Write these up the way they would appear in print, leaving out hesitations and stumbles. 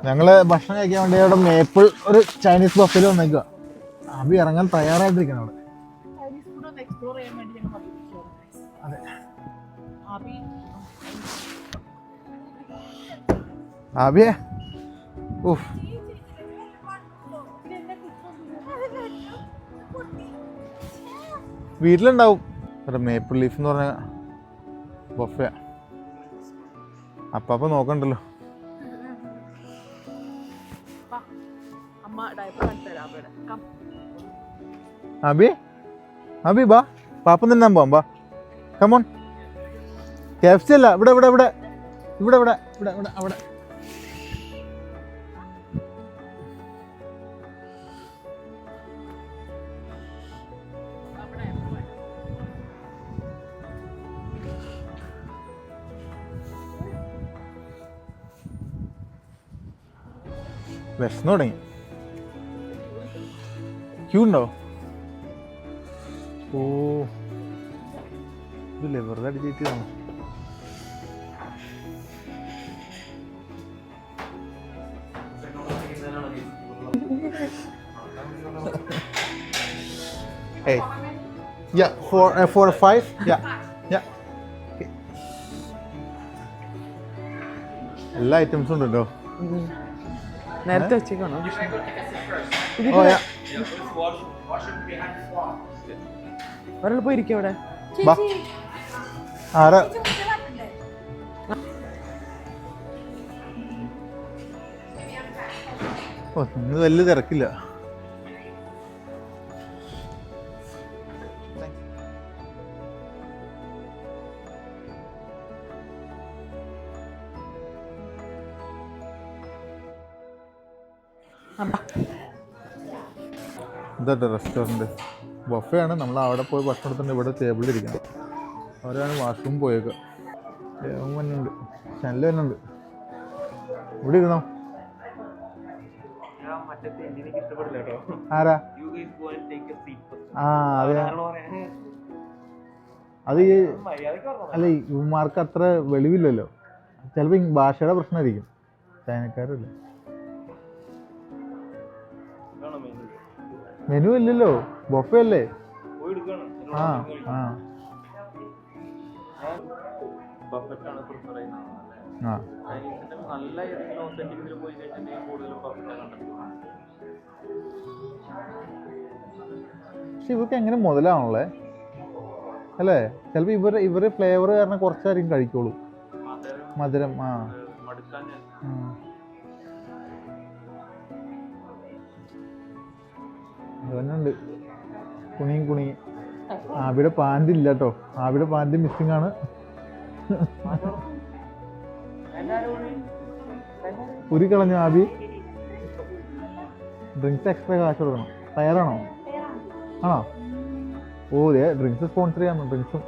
ഞങ്ങള് ഭക്ഷണം കഴിക്കാൻ വേണ്ടി അവിടെ മേപ്പിൾ ഒരു ചൈനീസ് ബഫയിൽ വന്നേക്കുക. അബി ഇറങ്ങാൻ തയ്യാറായിട്ടിരിക്കണം അവിടെ. അതെ ആബിയെ ഊഫ് വീട്ടിലുണ്ടാവും. മേപ്പിൾ ലീഫ് എന്ന് പറഞ്ഞ ബഫ അപ്പ നോക്കണ്ടല്ലോ. അബി അബി ബാ പാപ്പ തിന്നാൻ പോവാം. ബാ കമോൺ. KFC അല്ല, ഇവിടെ ഇവിടെ ഇവിടെ ഇവിടെ ഇവിടെ ഇവിടെ ഇവിടെ അവിടെ. വിശന്ന് തുടങ്ങി. ക്യൂ ഉണ്ടോ? ഓ ഇതില്ലേ വെറുതെ അടിച്ചേറ്റാണ്. Hey, yeah, for 5, yeah, yeah. Okay. എല്ലാ ഐറ്റംസും ഉണ്ട് കേട്ടോ. നേരത്തെ വെച്ചേക്കാണോ? ഒരാൾ പോയിരിക്കും അവിടെ. ആരാ ഓ ഇന്ന് വലിയ തിരക്കില്ല. ഇതട്ടെ റെസ്റ്റോറൻറ്റ് ബൊഫയാണ്. നമ്മൾ അവിടെ പോയി ഭക്ഷണം എടുത്തിട്ട് ഇവിടെ ടേബിളിൽ ഇരിക്കണം. അവരാണ് വാഷ്റൂം പോയേക്കുക. വന്നുണ്ട്, ചനൽ വരുന്നുണ്ട്. ഇവിടെ ഇരുന്നോ. ആരാ? ആ അതെ. അത് അല്ല ഇവന്മാർക്ക് അത്ര വെളിവില്ലല്ലോ. ചിലപ്പോൾ ഭാഷയുടെ പ്രശ്നമായിരിക്കും. ചൈനക്കാരല്ലേ. മെനു ഇല്ലല്ലോ, ബൊഫേ അല്ലേ. ആ ആ പക്ഷെ ഇവർക്ക് എങ്ങനെ മുതലാണല്ലേ അല്ലേ? ചിലപ്പോൾ ഇവര് ഫ്ലേവർ കാരണം കുറച്ചായിരിക്കും കഴിക്കോളൂ. മധുരം. ആ അതുതന്നെയുണ്ട് കുണി. ആബിയുടെ പാൻറ് ഇല്ല കേട്ടോ. ആബിയുടെ പാൻറ് മിസ്സിംഗ് ആണ്. ഉരി കളഞ്ഞു ആബി. ഡ്രിങ്ക്സ് എക്സ്ട്രാ കാശ് കൊടുക്കണം. തയ്യാറാണോ? ആണോ? ഓ ദേ ഡ്രിങ്ക്സ് സ്പോൺസർ ചെയ്യാമോ? ഡ്രിങ്ക്സും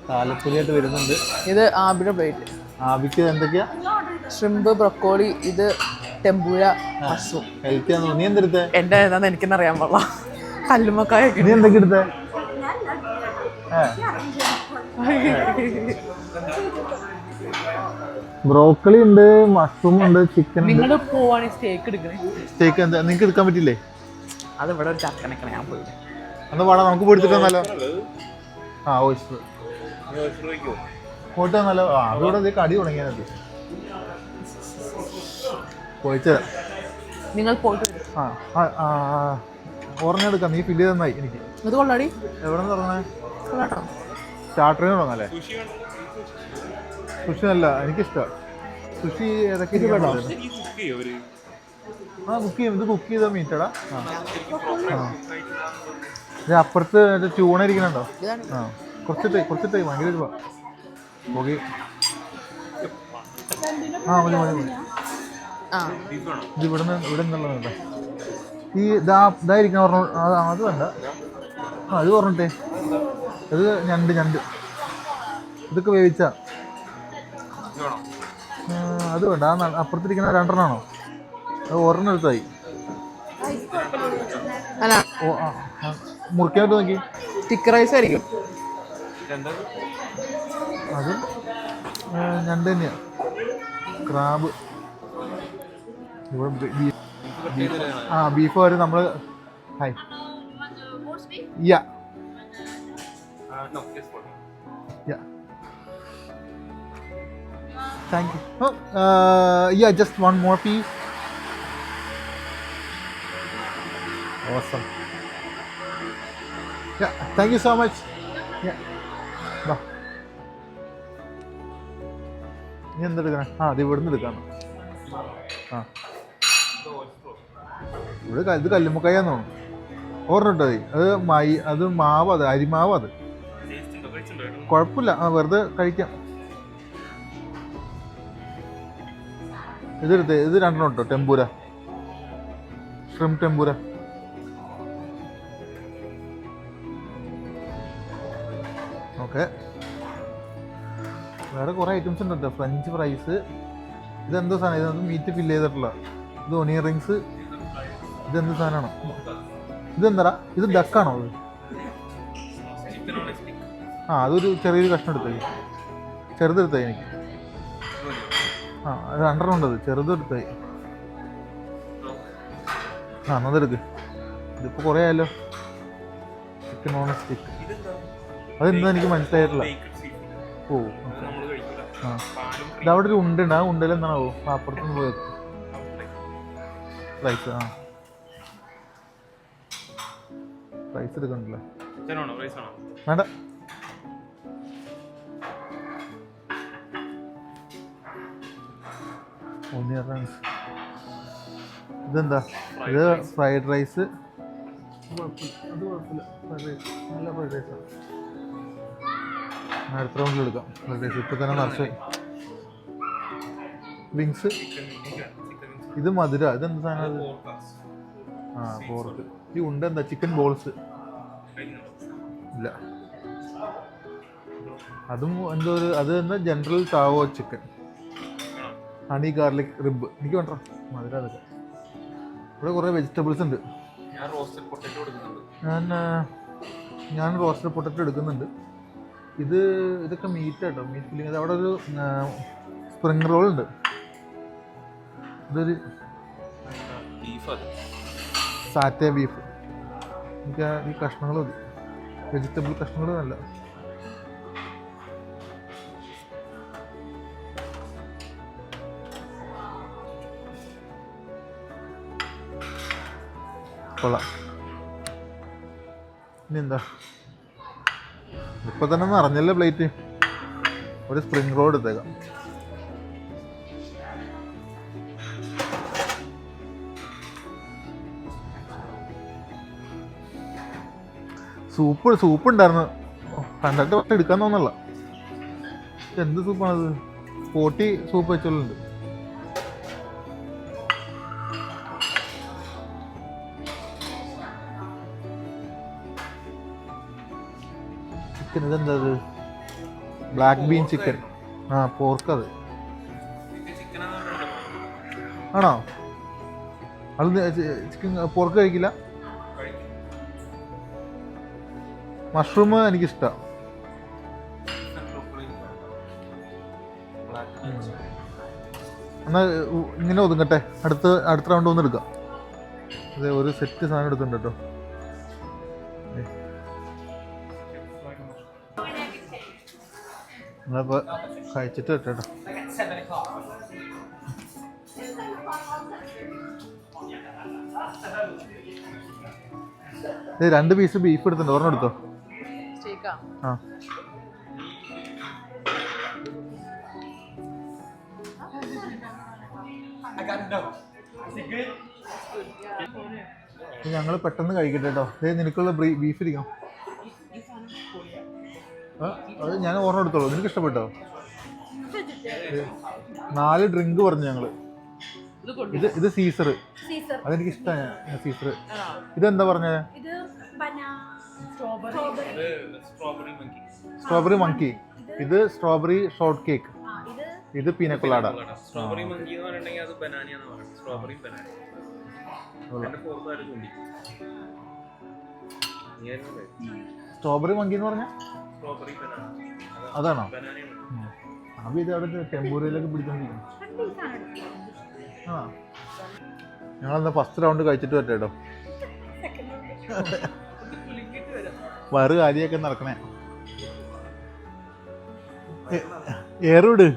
താലപ്പൊലിയായിട്ട് വരുന്നുണ്ട്. ഇത് ആബിയുടെ പ്ലേറ്റ്. ആബിക്ക് എന്തൊക്കെയാ? ഷ്രിമ്പ്, ബ്രൊക്കോളി, ഇത് ടെമ്പൂര, മഷ്റൂം. കഴിക്കാന്നോ? നീ എന്തെടുത്തേ? എന്റെ ഏതാന്ന് എനിക്കെന്നറിയാൻ പാടില്ല. കല്ലുമ്മക്കായൊക്കെ. നീ എന്തൊക്കെ എടുത്തേ? ബ്രോക്കലി ഉണ്ട്, മഷ്റൂം ഉണ്ട്, ചിക്കൻ ഉണ്ട്. നിങ്ങൾ പോവാണെങ്കിൽ സ്റ്റേക്ക് എടുക്കണേ. സ്റ്റേക്ക് എന്താ നിങ്ങൾക്ക് എടുക്കാൻ പറ്റില്ലേ? അത് ഇവിടെ ഒരു ചക്കനക്കണ ഞാൻ പോയില്ല. എന്നാ പാടാ നമുക്ക് പോയിട്ട് തന്നാലോ? ആ ഓയിസ്റ്റർ പോയിട്ട് തന്നാലോ? ആ അതിവിടെ കടി തുടങ്ങിയത് പോയിട്ട് നിങ്ങൾ പോയിട്ട് ഓർമ്മയെടുക്കാം. നീ ഫില്ല് ചെയ്തെന്നായി എനിക്ക്. ഇത് കൊള്ളാടി. എവിടെ നിന്ന് തുടങ്ങണേ? സ്റ്റാർട്ടറിന് തുടങ്ങാല്ലേ? സുഷി അല്ല എനിക്കിഷ്ടമാണ് സുഷി. ഏതൊക്കെ ആ കുക്ക് ചെയ്യും. ഇത് കുക്ക് ചെയ്ത മീറ്റടാ. ഇത് അപ്പുറത്ത് ചൂണ ഇരിക്കണുണ്ടോ? ആ കുറച്ചിട്ടേ ഭയങ്കര രൂപ പോകി. ആ മതി. ഇത് ഇവിടെ നിന്നുള്ളതുണ്ടോ? ഈ ഇതായിരിക്കണം പറഞ്ഞു. അത് വേണ്ട. ആ അത് പറഞ്ഞിട്ടേ. ഇത് ഞണ്ട് ഇതൊക്കെ വേവിച്ച അത് വേണ്ട. അപ്പുറത്തിരിക്കുന്ന 2 അത് ഒരെണ്ണം എടുത്തായി. അല്ല ഓ ആ മുറിക്കാനായിട്ട് നോക്കി. സ്റ്റിക്കർ റൈസ് ആയിരിക്കും. അത് ഞണ്ട് തന്നെയാണ്. ക്രാബ് ഇവിടെ ബീഫ് വരെ നമ്മൾ hi yeah yeah thank you. Yeah just 1 more piece. Awesome. Yeah, thank you so much. Yeah. Bye. ഇനി എന്തെടുക്കണേ? അത് ഇവിടുന്ന് എടുക്കാണ്. ഇവിടെ ഇത് കല്ലുമ്മക്കായാന്ന് തോന്നുന്നു. ഓർമ്മ അത് മാവ്, അത് അരിമാവ്. അത് കുഴപ്പമില്ല, വെറുതെ കഴിക്കാം. ഇത് 2 കേട്ടോ. ടെമ്പൂര, ഷ്രിംപ് ടെമ്പൂര. ഓക്കെ, വേറെ കുറേ ഐറ്റംസ് ഉണ്ട് കേട്ടോ. French fries. ഇതെന്താ സാധനം? ഇതൊന്നും മീറ്റ് ഫില്ല് ചെയ്തിട്ടുള്ള. ഇത് ഒനിയൻ റിങ്സ്. ഇതെന്ത് സാധനമാണോ? ഇതെന്താ? ഇത് ഡക്കാണോ? അത് അതൊരു ചെറിയൊരു കഷ്ണം എടുത്തായി. ചെറുതെടുത്തായി എനിക്ക്. അത് 2 ഉണ്ട്. അത് ചെറുതെടുത്തായി. അതെടുക്ക്. ഇതിപ്പോൾ കുറേ ആയല്ലോ. Chicken on stick. അതെന്താ എനിക്ക് മനസ്സിലായിട്ടില്ല. ഓ ഇതവിടെ ഒരു ഉണ്ട്. ആ ഉണ്ടയിൽ എന്താണാവോ? അപ്പുറത്തുനിന്ന് പോയി റൈസ്. റൈസ് എടുക്കണ്ടല്ലേ? വേണ്ട. ഇതെന്താ? ഇത് ഫ്രൈഡ് റൈസ്. അത് കുഴപ്പമില്ല. ഫ്രൈഡ് റൈസ് നല്ല ഫ്രൈഡ് റൈസാണ്. അടുത്ത റൗണ്ടിൽ എടുക്കാം ഫ്രൈഡ് റൈസ്. ഇപ്പം തന്നെ നിറച്ച് വിങ്സ്. ഇത് മധുര. ഇതെന്താ സാധനം? പോർക്ക്. ഈ ഉണ്ട് എന്താ? Chicken balls. ഇല്ല, അതും എന്തോ ഒരു അത് എന്താ general tao chicken. Honey garlic rib. എനിക്ക് വേണ്ട മധുര. അതൊക്കെ ഇവിടെ കുറേ വെജിറ്റബിൾസ് ഉണ്ട്. ഞാൻ റോസ്റ്റഡ് പൊട്ടറ്റോ എടുക്കുന്നുണ്ട്. ഇതൊക്കെ മീറ്റ് കേട്ടോ. Meat filling. അത് അവിടെ ഒരു സ്പ്രിംഗ് റോൾ ഉണ്ട്. ഇതൊരു സാറ്റേ ബീഫ്. എനിക്ക് ഈ കഷ്ണങ്ങൾ മതി. വെജിറ്റബിൾ കഷ്ണങ്ങൾ നല്ല. കൊള്ളാം. ഇനി എന്താ? ഇപ്പം തന്നെ നിറഞ്ഞല്ലേ പ്ലേറ്റ്. ഒരു സ്പ്രിംഗ് റോൾ എടുത്തേക്കാം. സൂപ്പ് ഉണ്ടായിരുന്നു. കണ്ടിട്ട് പക്ഷെ എടുക്കാൻ തോന്നല്ല. എന്ത് സൂപ്പാണത്? 40 സൂപ്പ് വെച്ചുള്ളുണ്ട്. ചിക്കൻ. ഇതെന്താ? Black been chicken. പോർക്ക്. അത് ആണോ? അത് ചിക്കൻ പോർക്ക് കഴിക്കില്ല. മഷ്റൂം എനിക്കിഷ്ടമാണ്. എന്നാൽ ഇങ്ങനെ ഒതുങ്ങട്ടെ. അടുത്ത റൗണ്ട് ഒന്ന് എടുക്കാം. അതെ, ഒരു സെറ്റ് സാധനം എടുത്തിട്ടുണ്ട് കേട്ടോ. നിങ്ങളിപ്പോൾ കഴിച്ചിട്ട് കേട്ടോ. ഇത് 2 പീസ് ബീഫ് എടുത്തിട്ടുണ്ട്. ഒരെണ്ണം എടുത്തോ. ഞങ്ങൾ പെട്ടെന്ന് കഴിക്കട്ടെ കേട്ടോ. നിനക്കുള്ള ബീഫ് ഇരിക്കണം. അത് ഞാൻ ഓർമ്മ എടുത്തോളൂ. നിനക്ക് ഇഷ്ടപ്പെട്ടോ? 4 ഡ്രിങ്ക് പറഞ്ഞു ഞങ്ങള്. ഇത് സീസർ. അതെനിക്ക് ഇഷ്ടമാണ് സീസർ. ഇതെന്താ പറഞ്ഞത്? Strawberry monkey. ഇത് സ്ട്രോബെറി ഷോർട്ട് കേക്ക്. ഇത് പീനക്കൊളാട. സ്ട്രോബെറി മങ്കി എന്ന് പറഞ്ഞിട്ടുണ്ടെങ്കിൽ അത് ബനാനിയാന്ന് പറയും. സ്ട്രോബെറിയും ബനാന. എന്റെ ഫോർത്ത് ആര് ചൂണ്ടി. സ്ട്രോബെറി മങ്കി എന്ന് പറഞ്ഞാൽ സ്ട്രോബെറി ബനാന. അതാണോ? ബനാനയാണ്. അപ്പൊ ഇത് അവിടെ ടെമ്പൂരിയിലൊക്കെ പിടിച്ചോണ്ടിരിക്കുന്നു. ആ ഞങ്ങളെന്നാ ഫസ്റ്റ് റൗണ്ട് കഴിച്ചിട്ട് വരട്ടെ കേട്ടോ. വയറ് കാര്യമൊക്കെ നടക്കണേ. ഏറുവിട്.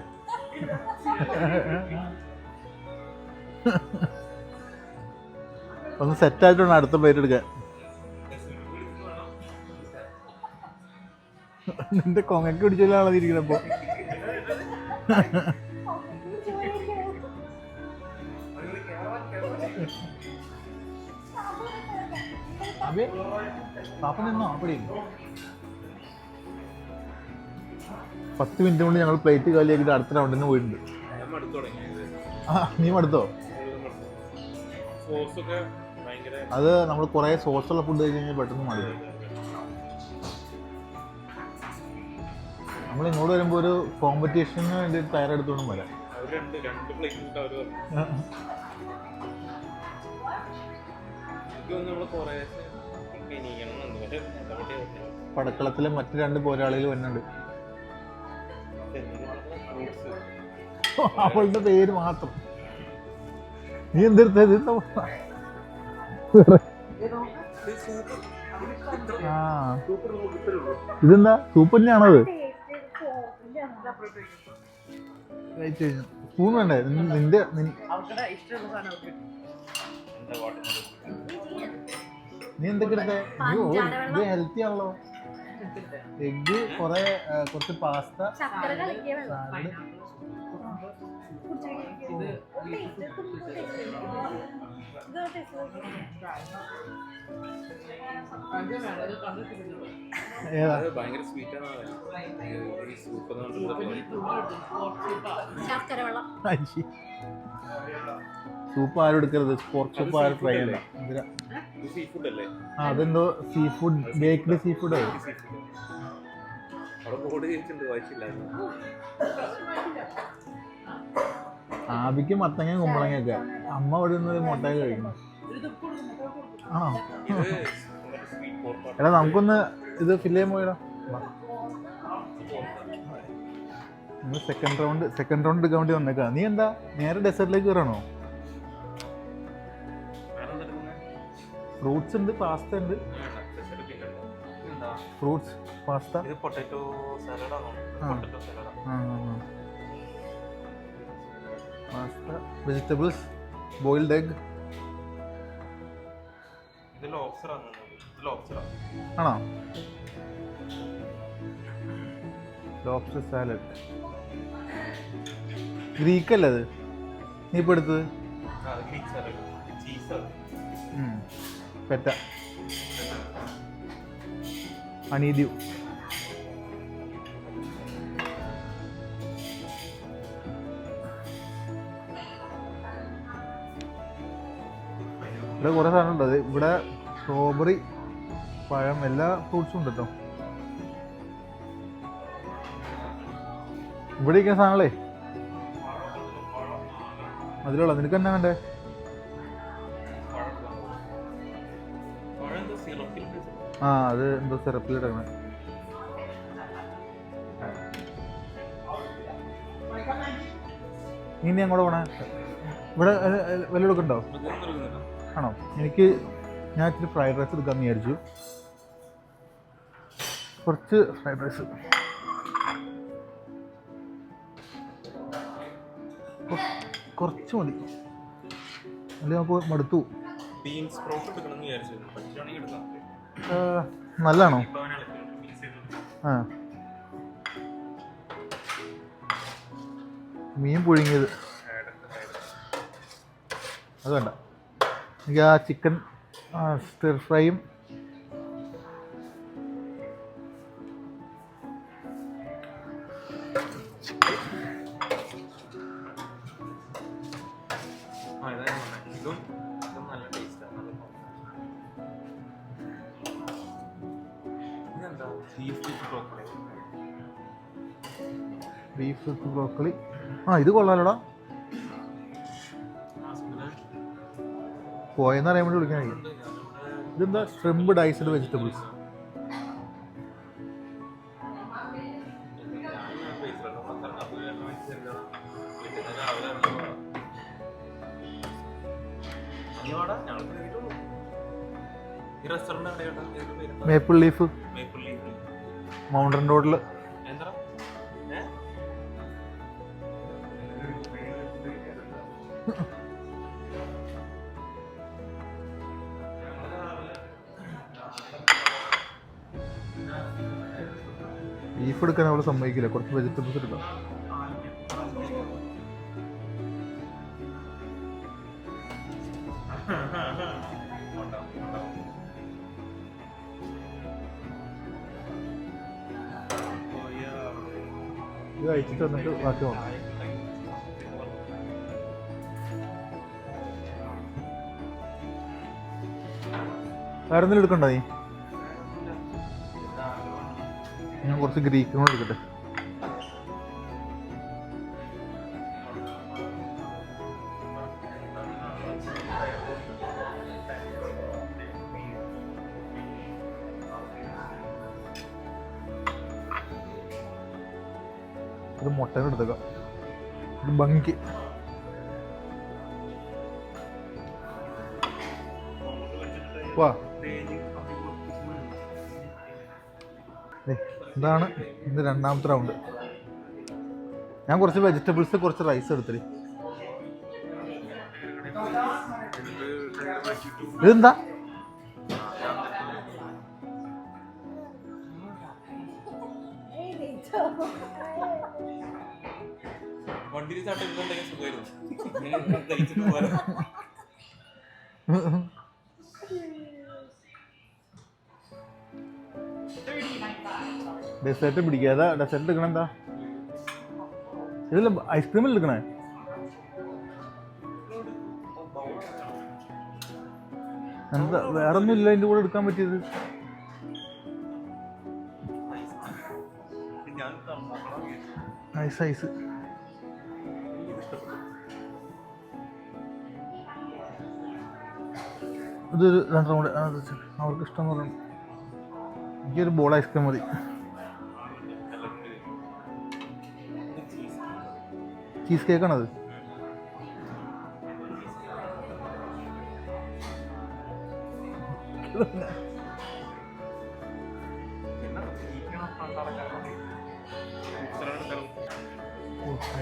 ഒന്ന് സെറ്റായിട്ടുണ്ട് അടുത്ത പ്ലേറ്റ് എടുക്കാൻ. നിന്റെ കൊങ്ങക്ക് പിടിച്ചാലാണോ ഇരിക്കണപ്പോ? അബേ പാപ്പ നിന്നോ അപ്പടി. 10 മിനിറ്റ് കൊണ്ട് ഞങ്ങൾ പ്ലേറ്റ് കാലിയാക്കിയിട്ട് അടുത്ത റൗണ്ടിന് പോയിട്ടുണ്ട്. ആ നീ മടുത്തോ? അത് നമ്മൾ കുറെ സോസുള്ള ഫുഡ് കഴിച്ച് കഴിഞ്ഞാൽ പെട്ടെന്ന് മടുക്കും. നമ്മൾ ഇങ്ങോട്ട് വരുമ്പോൾ ഒരു കോമ്പറ്റീഷന് വേണ്ടി തയ്യാറെടുത്തോണ്ടും വരാം. പടക്കളത്തിലെ മറ്റു 2 പോരാളികൾ വരുന്നുണ്ട്. അവളുടെ പേര് മാത്രം. നീ എന്തെടുത്തത്? ആ ഇതെന്താ സൂപ്പ് തന്നെയാണത്? സ്പൂൺ വേണ്ടേ? നിന്റെ നീ എന്തൊക്കെ എടുത്തേ? ഇത് ഹെൽത്തി ആണല്ലോ. എഗ്ഗ്, കുറച്ച് പാസ്ത, സാലഡ്. ഭയങ്കര സ്വീറ്റ് ആണ്. സൂപ്പ് ആരും എടുക്കരുത്. പോർക്ക് സൂപ്പ് ആരും ട്രൈ ചെയ്യണ്ട. അതെന്തോ seafood, baked seafood. ആബിക്ക് മത്തങ്ങ കുമ്പളങ്ങയൊക്കെ. അമ്മ ഇവിടെ നിന്ന് മുട്ടയൊക്കെ കഴിക്കണം. ആണോ? എടാ നമുക്കൊന്ന് ഇത് ഫില്ല് ചെയ്യാൻ പോയടാ. സെക്കൻഡ് റൗണ്ട് എടുക്കാൻ വേണ്ടി വന്നേക്കാ. നീ എന്താ നേരെ ഡെസേർട്ടിലേക്ക് കയറണോ? ഫ്രൂട്ട്സ് ഉണ്ട്, പാസ്ത ഉണ്ട്. ഫ്രൂട്ട്സ്, പാസ്ത, പൊട്ടറ്റോ സാലഡാണോ? Pasta, vegetables, boiled egg. ആണോ? Lobster salad. ഗ്രീക്ക് അല്ലേ അത് നീ ഇപ്പൊ എടുത്തത്? പെറ്റ ഹണിഡ്യൂ. ഇവിടെ കുറേ സാധനം ഉണ്ട്. ഇവിടെ സ്ട്രോബെറി, പഴം, എല്ലാ ഫ്രൂട്ട്സും ഉണ്ട് കേട്ടോ. ഇവിടെ ഇരിക്കുന്ന സാധനങ്ങളേ അതിലുള്ള. നിനക്ക് എന്നാ വേണ്ടേ? ആ അത് എന്തോ സിറപ്പിലിടണം. ഇനി അങ്ങോട്ട് പോണേ. ഇവിടെ വില എടുക്കണ്ടോ? ആണോ? ഞാൻ ഇത്തിരി ഫ്രൈഡ് റൈസ് എടുക്കാമെന്ന് വിചാരിച്ചു. കുറച്ച് ഫ്രൈഡ് റൈസ്. കുറച്ച് മതി. അല്ലെങ്കിൽ നമുക്ക് മടുത്തു. നല്ലതാണോ? ആ മീൻ പുഴുങ്ങിയത് അത് വേണ്ട. എനിക്ക് ആ ചിക്കൻ സ്റ്റിർ ഫ്രൈയും ബീഫ് വിത്ത് ബ്രോക്കലി. ആ ഇത് കൊള്ളാലോടാ. പോയെന്ന് അറിയാൻ വേണ്ടി വിളിക്കാൻ കഴിയും. ഇതെന്താ shrimp diced vegetables. Maple leaf mountain റോഡിൽ. ബീഫ് എടുക്കാൻ അവള് സമ്മതിക്കില്ല, കുറച്ച് വെജിറ്റബിൾസ് എടുക്കാം. ഇത് കഴിച്ചിട്ട് വന്നിട്ട് ബാക്കി നോക്കാം. വേറെ എന്തെങ്കിലും എടുക്കണ്ട നീ? ഞാൻ കുറച്ച് ഗ്രീക്കും കൂടെ എടുക്കട്ടെ. ഒരു മുട്ട എടുത്തേക്കാം. ഒരു ബങ്കി. വാ, ഇതാണ് ഇന്ന് രണ്ടാമത്തെ റൗണ്ട്. ഞാൻ കുറച്ച് വെജിറ്റബിൾസ് കുറച്ച് റൈസ് എടുത്തിട്ട്. ഇതെന്താ? ഡെസേർട്ട് പിടിക്കാതെ ഡെസേർട്ട് എടുക്കണ എന്താ? ഇതിൽ ഐസ്ക്രീമിൽ എടുക്കണേ? എന്താ വേറെ ഒന്നും ഇല്ല അതിൻ്റെ കൂടെ എടുക്കാൻ പറ്റിയത്? Ice ice. ഇതൊരു 2 റൗണ്ട് അവർക്ക് ഇഷ്ടം പറഞ്ഞു. എനിക്കൊരു ബോൾ ഐസ്ക്രീം മതി. ചീസ് കേക്കാണത്.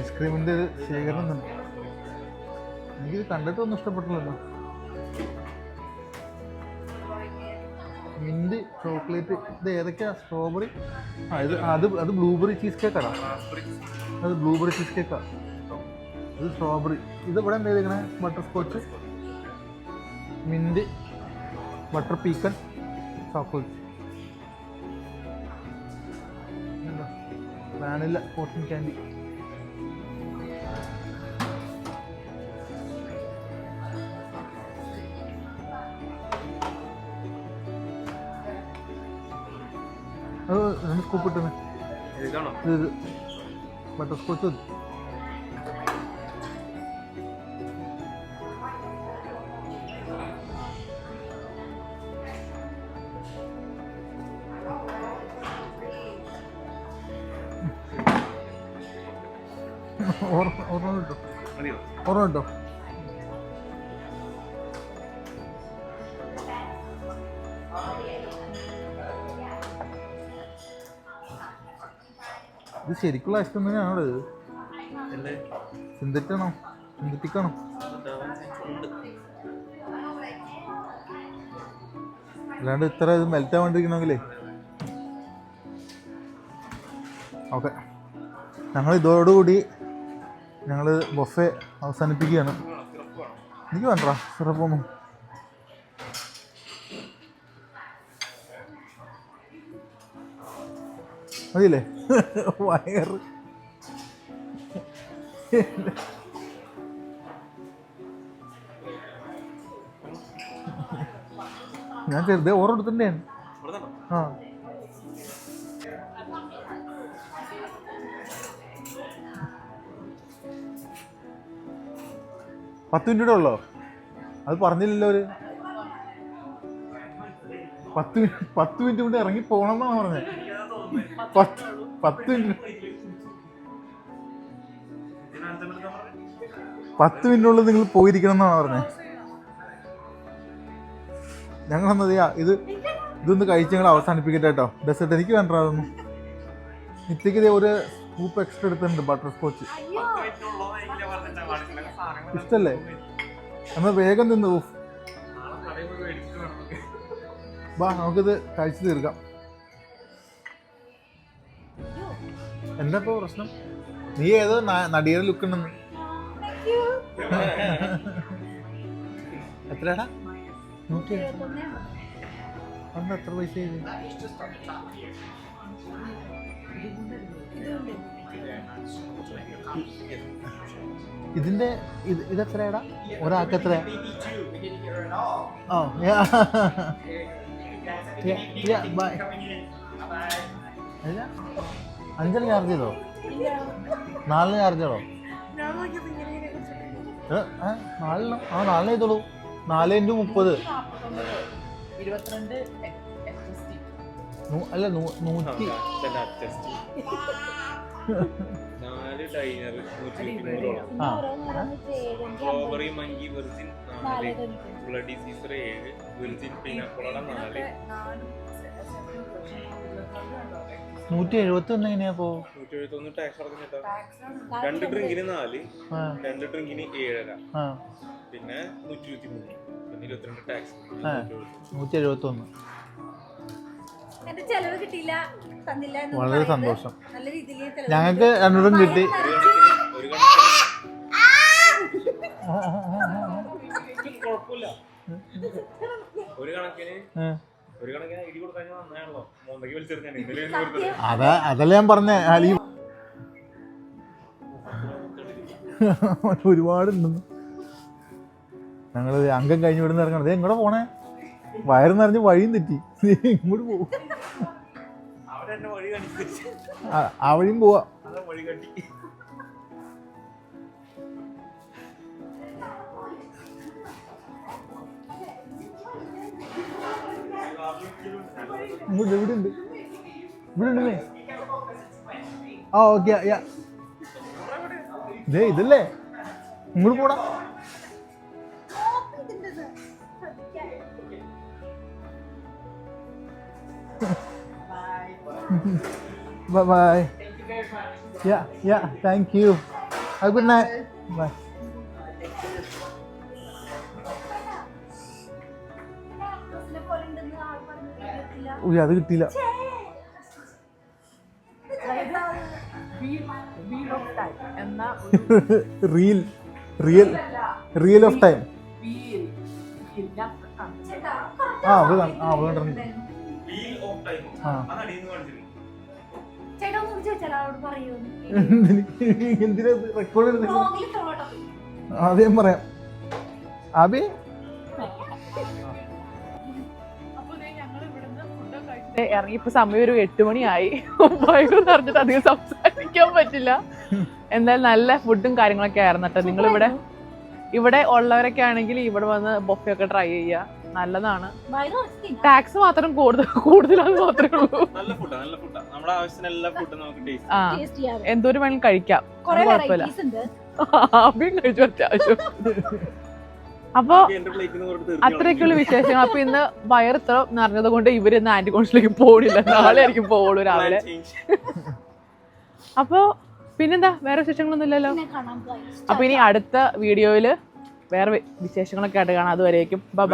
ഐസ്ക്രീമിൻ്റെ ശേഖരണം തന്നെ. എനിക്കിത് കണ്ടിട്ടൊന്നും ഇഷ്ടപ്പെട്ടില്ലല്ലോ. Mint chocolate. ഇത് ഏതൊക്കെയാ? സ്ട്രോബെറി. അത് ബ്ലൂബെറി ചീസ് കേക്കാണോ? അത് ബ്ലൂബെറി ചീസ് കേക്കാ. ഇത് സ്ട്രോബെറി. ഇത് ഇവിടെ എന്താ ചെയ്തേക്കണേ? Butter scotch, mint, butter pecan, chocolate, vanilla, cotton candy. അത് 2 സ്കൂപ്പ് ഇട്ടേ. ഇത് ബട്ടർ സ്കോച്ച്. ഓർമ്മ കിട്ടോ? ഇത് ശരിക്കുള്ള ഐസ്ക്രീം തന്നെയാണോ? ഇത് സിന്തറ്റിക് ആണോ? അല്ലാണ്ട് ഇത്ര ഇത് മെൽറ്റ് ആവാണ്ടിരിക്കണമെങ്കിലേ. ഓക്കെ, ഞങ്ങൾ ഇതോടുകൂടി ഞങ്ങൾ ബൊഫെ അവസാനിപ്പിക്കുകയാണ്. എനിക്ക് വേണ്ട സിറപ്പൊന്നും. മതിയില്ലേ? വയറ് ഞാൻ ചെറുതെ ഓർമ്മ. ആ 10 മിനിറ്റ് ഉള്ളോ? അത് പറഞ്ഞില്ലല്ലോ അവര്. 10 മിനിറ്റ് കൊണ്ട് ഇറങ്ങി പോകണം എന്നാണ് പറഞ്ഞത്. 10 മിനിറ്റിനുള്ളിൽ നിങ്ങൾ പോയിരിക്കണം എന്നാണ് പറഞ്ഞത്. ഞങ്ങളെന്നത് ഇതൊന്ന് കഴിച്ച് ഞങ്ങൾ അവസാനിപ്പിക്കട്ടെ കേട്ടോ. ഡെസേർട്ട് എനിക്ക് വേണ്ട അതൊന്നും. നിത്യക്ക് ഇതേ ഒരു സ്കൂപ്പ് എക്സ്ട്രാ എടുത്തിട്ടുണ്ട് ബട്ടർ സ്കോച്ച്. ഇഷ്ടല്ലേ? എന്നാൽ വേഗം നിന്ന് പോവും. വാ നമുക്കിത് കഴിച്ചു തീർക്കാം. എന്താ ഇപ്പോൾ പ്രശ്നം? നീ ഏതോ നടിയുടെ ലുക്ക് ഉണ്ടെന്ന്. എത്രയാടാ? 170. അന്ന് എത്ര പൈസ ചെയ്ത്? ഇതിന്റെ ഇതെത്രയാടാ? ഒരാൾക്ക് എത്രയാ? ഓ ബൈ. 5 ചാർജ് ചെയ്തോ? 4 ചാർജ് ചെയ്തോ? 4 ചെയ്തോളൂ. 4 × 30 അല്ല 100. 4 diner 123. Strawberry monkey virgin 4, bloody Caesar 7, virgin pina colada 4. 171 എങ്ങനെയാ പോ? 171 ടാക്സ് അടക്കുന്നുണ്ടോ? 2 ഡ്രിങ്കിന് 4, 2 ഡ്രിങ്കിന് 7.5, പിന്നെ 123, പിന്നെ 22 ടാക്സ്. 171. എന്റെ ചെലവ് കിട്ടിയില്ല, തന്നില്ല. വളരെ സന്തോഷം. നല്ല രീതിയിൽ ഞങ്ങൾക്ക് 2 കിട്ടി. ഒരു കണക്കിന് ഇടി കൊടുക്കാൻ നന്നാണല്ലോ. മോന്തയ്ക്ക് വലിച്ചെറിഞ്ഞാണ് അതല്ല ഞാൻ പറഞ്ഞേ. ഒരുപാടുണ്ടെന്ന്. ഞങ്ങള് അംഗം കഴിഞ്ഞ് വിടുന്ന ഇറങ്ങണത്. എങ്ങോട്ട് പോണേ? വയറ് നിറഞ്ഞ് വഴിയും തെറ്റി. ഇങ്ങോട്ട് പോകും. ആ വഴിയും പോവാ. ഇവിടെ ഉണ്ട്. ഇവിടെ ഉണ്ടല്ലേ? ആ ഓക്കെ. ഇതല്ലേ? ഇങ്ങോട്ട് പോടാ. Bye. Yeah. Thank you. Have a good night. Bye. അത് കിട്ടിയില്ല. Real of time. എന്തിനാ റെക്കോർഡ് എടുത്ത്? ആദ്യം പറയാം. ആബി ഇറങ്ങി ഇപ്പൊ സമയം ഒരു 8 മണിയായി. വൈകും പറഞ്ഞിട്ട് അധികം സംസാരിക്കാൻ പറ്റില്ല. എന്തായാലും നല്ല ഫുഡും കാര്യങ്ങളൊക്കെ ആയിരുന്നു കേട്ടോ. നിങ്ങളിവിടെ ഉള്ളവരൊക്കെ ആണെങ്കിൽ ഇവിടെ വന്ന് ബൊഫെ ഒക്കെ ട്രൈ ചെയ്യുക. നല്ലതാണ്. ടാക്സ് മാത്രം കൂടുതലാന്ന് മാത്രമേ ഉള്ളൂ. എന്തോരം വേണമെങ്കിലും കഴിക്കാം, കുഴപ്പമില്ല. ആദ്യം കഴിച്ചു അത്യാവശ്യം. അപ്പൊ അത്രയൊക്കെയുള്ള വിശേഷങ്ങൾ. അപ്പൊ ഇന്ന് വയറിത്ര നിറഞ്ഞത് കൊണ്ട് ഇവര് ഇന്ന് ആന്റി കോൺസിലേക്ക് പോണില്ല. നാളെ ആയിരിക്കും പോവുള്ളൂ രാവിലെ. അപ്പൊ പിന്നെന്താ, വേറെ വിശേഷങ്ങളൊന്നും ഇല്ലല്ലോ. അപ്പൊ ഇനി അടുത്ത വീഡിയോയില് വേറെ വിശേഷങ്ങളൊക്കെ ആയിട്ട് കാണാം. അതുവരേക്കും ബൈ.